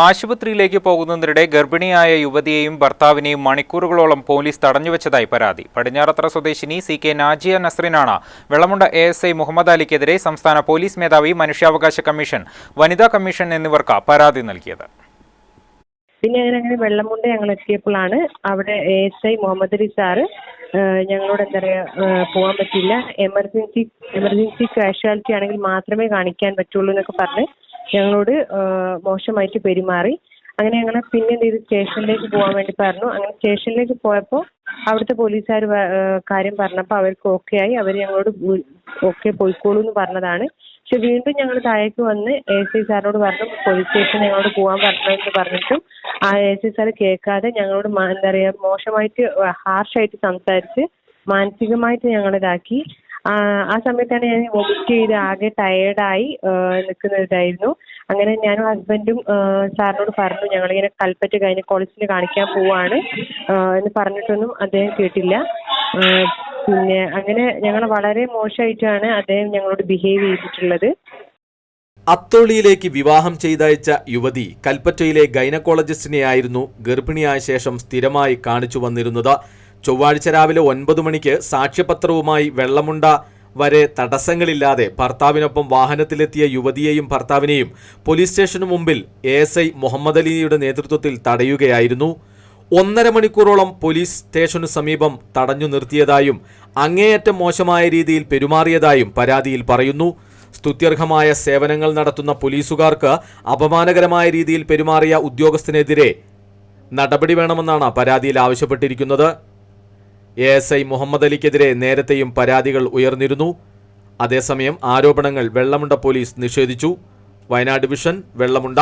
ആശുപത്രിയിലേക്ക് പോകുന്നതിനിടെ ഗർഭിണിയായ യുവതിയെയും ഭർത്താവിനെയും മണിക്കൂറുകളോളം പോലീസ് തടഞ്ഞുവച്ചതായി പരാതി. പടിഞ്ഞാറത്തറ സ്വദേശിനി CK നാജിയ നസ്രിനാണ് വെള്ളമുണ്ട ASI മുഹമ്മദ് അലിക്കെതിരെ സംസ്ഥാന പോലീസ് മേധാവി, മനുഷ്യാവകാശ കമ്മീഷൻ, വനിതാ കമ്മീഷൻ എന്നിവർക്ക് പരാതി നൽകിയത്. പിന്നെ അങ്ങനെ വെള്ളമുണ്ട ഞങ്ങൾ എത്തിയപ്പോഴാണ് അവിടെ ASI മുഹമ്മദ് അലി സാറ് ഞങ്ങളോട് എന്താ പറയുക പോകാൻ പറ്റില്ല, എമർജൻസി കാഷ്വാലിറ്റി ആണെങ്കിൽ മാത്രമേ കാണിക്കാൻ പറ്റുള്ളൂ എന്നൊക്കെ പറഞ്ഞ് ഞങ്ങളോട് മോശമായിട്ട് പെരുമാറി. അങ്ങനെ ഞങ്ങൾ പിന്നെ എന്ത് ചെയ്തു, സ്റ്റേഷനിലേക്ക് പോകാൻ വേണ്ടി പറഞ്ഞു. അങ്ങനെ സ്റ്റേഷനിലേക്ക് പോയപ്പോൾ അവിടുത്തെ പോലീസുകാർ കാര്യം പറഞ്ഞപ്പോൾ അവർക്ക് ഓക്കെ ആയി. അവർ ഞങ്ങളോട് ഓക്കെ പോയിക്കോളൂ എന്ന് പറഞ്ഞതാണ്. പക്ഷെ വീണ്ടും ഞങ്ങൾ താഴേക്ക് വന്ന് ASI സാറിനോട് പറഞ്ഞു പോലീസ് സ്റ്റേഷൻ ഞങ്ങളോട് പോകാൻ പറഞ്ഞതെന്ന് പറഞ്ഞിട്ടും ആ ASI സാർ കേൾക്കാതെ ഞങ്ങളോട് എന്താ പറയുക മോശമായിട്ട് ഹാർഷായിട്ട് സംസാരിച്ച് മാനസികമായിട്ട് ഞങ്ങളിതാക്കി. ആ സമയത്താണ് ഞാൻ വോമിറ്റ് ചെയ്ത് ആകെ ടയേർഡായി നിൽക്കുന്നതായിരുന്നു. അങ്ങനെ ഞാനും ഹസ്ബൻഡും സാറിനോട് പറഞ്ഞു ഞങ്ങളിങ്ങനെ കൽപ്പറ്റ ഗൈനക്കോളജിസ്റ്റിൽ കാണിക്കാൻ പോവാണ് എന്ന് പറഞ്ഞിട്ടൊന്നും അദ്ദേഹം കേട്ടില്ല. പിന്നെ അങ്ങനെ ഞങ്ങൾ വളരെ മോശമായിട്ടാണ് അദ്ദേഹം ഞങ്ങളോട് ബിഹേവ് ചെയ്തിട്ടുള്ളത്. അത്തോളിയിലേക്ക് വിവാഹം ചെയ്തയച്ച യുവതി കൽപ്പറ്റയിലെ ഗൈനക്കോളജിസ്റ്റിനെയായിരുന്നു ഗർഭിണിയായ ശേഷം സ്ഥിരമായി കാണിച്ചു വന്നിരുന്നത്. ചൊവ്വാഴ്ച രാവിലെ 9 മണിക്ക് സാക്ഷ്യപത്രവുമായി വെള്ളമുണ്ട വരെ തടസ്സങ്ങളില്ലാതെ ഭർത്താവിനൊപ്പം വാഹനത്തിലെത്തിയ യുവതിയെയും ഭർത്താവിനെയും പോലീസ് സ്റ്റേഷനു മുമ്പിൽ ASI മുഹമ്മദ് അലിയുടെ നേതൃത്വത്തിൽ തടയുകയായിരുന്നു. 1.5 മണിക്കൂറോളം പോലീസ് സ്റ്റേഷനു സമീപം തടഞ്ഞു നിർത്തിയതായും അങ്ങേയറ്റം മോശമായ രീതിയിൽ പെരുമാറിയതായും പരാതിയിൽ പറയുന്നു. സ്തുത്യർഹമായ സേവനങ്ങൾ നടത്തുന്ന പോലീസുകാർക്ക് അപമാനകരമായ രീതിയിൽ പെരുമാറിയ ഉദ്യോഗസ്ഥനെതിരെ നടപടി വേണമെന്നാണ് പരാതിയിൽ ആവശ്യപ്പെട്ടിരിക്കുന്നത്. ASI മുഹമ്മദ് അലിക്കെതിരെ നേരത്തെയും പരാതികൾ ഉയർന്നിരുന്നു. അതേസമയം ആരോപണങ്ങൾ വെള്ളമുണ്ട പോലീസ് നിഷേധിച്ചു. വയനാട് വിഷൻ, വെള്ളമുണ്ട.